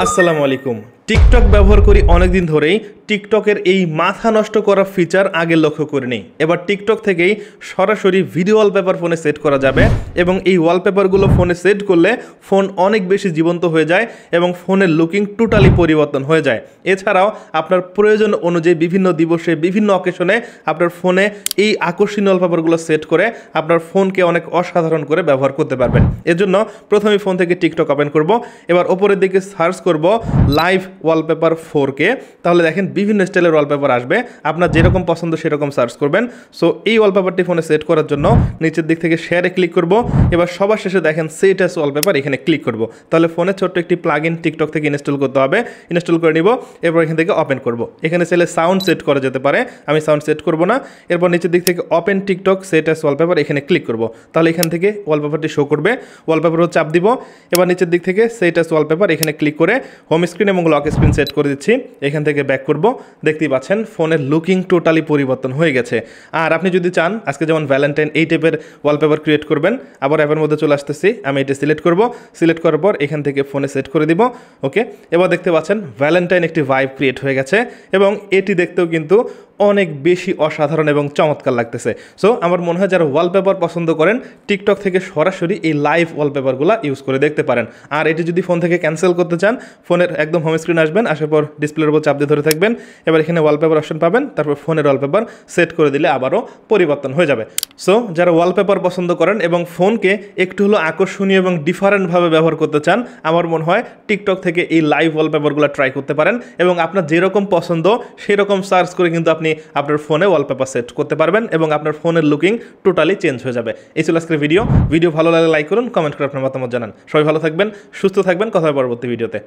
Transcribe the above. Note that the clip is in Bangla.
আসসালামু আলাইকুম। টিকটক ব্যবহার করি অনেক দিন ধরেই। টিকটকের এই মাথা নষ্ট করা ফিচার আগে লক্ষ্য করিনি। এবার টিকটক থেকেই সরাসরি ভিডিও ওয়ালপেপার ফোনে সেট করা যাবে এবং এই ওয়ালপেপারগুলো ফোনে সেট করলে ফোন অনেক বেশি জীবন্ত হয়ে যায় এবং ফোনের লুকিং টোটালি পরিবর্তন হয়ে যায়। এছাড়াও আপনার প্রয়োজন অনুযায়ী বিভিন্ন দিবসে বিভিন্ন অকেশনে আপনার ফোনে এই আকর্ষণীয় ওয়ালপেপারগুলো সেট করে আপনার ফোনকে অনেক অসাধারণ করে ব্যবহার করতে পারবেন। এজন্য প্রথমে ফোন থেকে টিকটক ওপেন করব। এবার ওপরের দিকে সার্চ করব লাইভ ওয়ালপেপার 4K। তাহলে দেখেন বিভিন্ন স্টাইলের ওয়ালপেপার আসবে, আপনার যেরকম পছন্দ সেরকম সার্চ করবেন। সো এই ওয়ালপেপারটি ফোনে সেট করার জন্য নিচের দিক থেকে শেয়ারে ক্লিক করব। এবার সবার শেষে দেখেন সেট অ্যাজ ওয়ালপেপার, এখানে ক্লিক করব। তাহলে ফোনে ছোট্ট একটি প্লাগ ইন টিকটক থেকে ইনস্টল করতে হবে, ইনস্টল করে নিব। এরপর এখান থেকে ওপেন করব। এখানে চাইলে সাউন্ড সেট করা যেতে পারে, আমি সাউন্ড সেট করব না। এরপর নিচের দিক থেকে open TikTok set as wallpaper, এখানে ক্লিক করব। তাহলে এখান থেকে ওয়ালপেপারটি শো করবে, ওয়ালপেপারও চাপ দিব। এবার নিচের দিক থেকে সেট অ্যাজ ওয়ালপেপার, এখানে ক্লিক করে হোম স্ক্রিন এবং লক স্ক্রিন সেট করে দিচ্ছি। এখান থেকে ব্যাক করব। দেখতেই পাচ্ছেন ফোনের লুকিং টোটালি পরিবর্তন হয়ে গেছে। আর আপনি যদি চান আজকে যেমন ভ্যালেন্টাইন এই টাইপের ওয়ালপেপার ক্রিয়েট করবেন, আবার অ্যাপের মধ্যে চলে আসতেছি, আমি এটা সিলেক্ট করব। সিলেক্ট করার পর এখান থেকে ফোনে সেট করে দিব। ওকে, এবার দেখতে পাচ্ছেন ভ্যালেন্টাইন একটি ভাইব ক্রিয়েট হয়ে গেছে এবং এটি দেখতেও কিন্তু অনেক বেশি অসাধারণ এবং চমৎকার লাগতেছে। সো আমার মনে হয় যারা ওয়ালপেপার পছন্দ করেন টিকটক থেকে সরাসরি এই লাইভ ওয়ালপেপারগুলো ইউজ করে দেখতে পারেন। আর এটি যদি ফোন থেকে ক্যান্সেল করতে চান, ফোনের একদম হোম স্ক্রিন আসবেন, আসার পর ডিসপ্লের উপর চাপ দিয়ে ধরে থাকবেন। এবার এখানে ওয়ালপেপার অপশন পাবেন, তারপর ফোনের ওয়ালপেপার সেট করে দিলে আবারও পরিবর্তন হয়ে যাবে। সো যারা ওয়ালপেপার পছন্দ করেন এবং ফোনকে একটু হলো আকর্ষণীয় এবং ডিফারেন্টভাবে ব্যবহার করতে চান, আমার মনে হয় টিকটক থেকে এই লাইভ ওয়ালপেপারগুলো ট্রাই করতে পারেন এবং আপনার যেরকম পছন্দ সেরকম সার্চ করে কিন্তু আপনি আপনার ফোনে ওয়ালপেপার সেট করতে পারবেন এবং আপনার ফোনের লুকিং টোটালি চেঞ্জ হয়ে যাবে। এই ছিল আজকের ভিডিও ভালো লাগলে লাইক করুন, কমেন্ট করে আপনার মতামত জানান। সবাই ভালো থাকবেন, সুস্থ থাকবেন, কথা হবে পরবর্তী ভিডিওতে।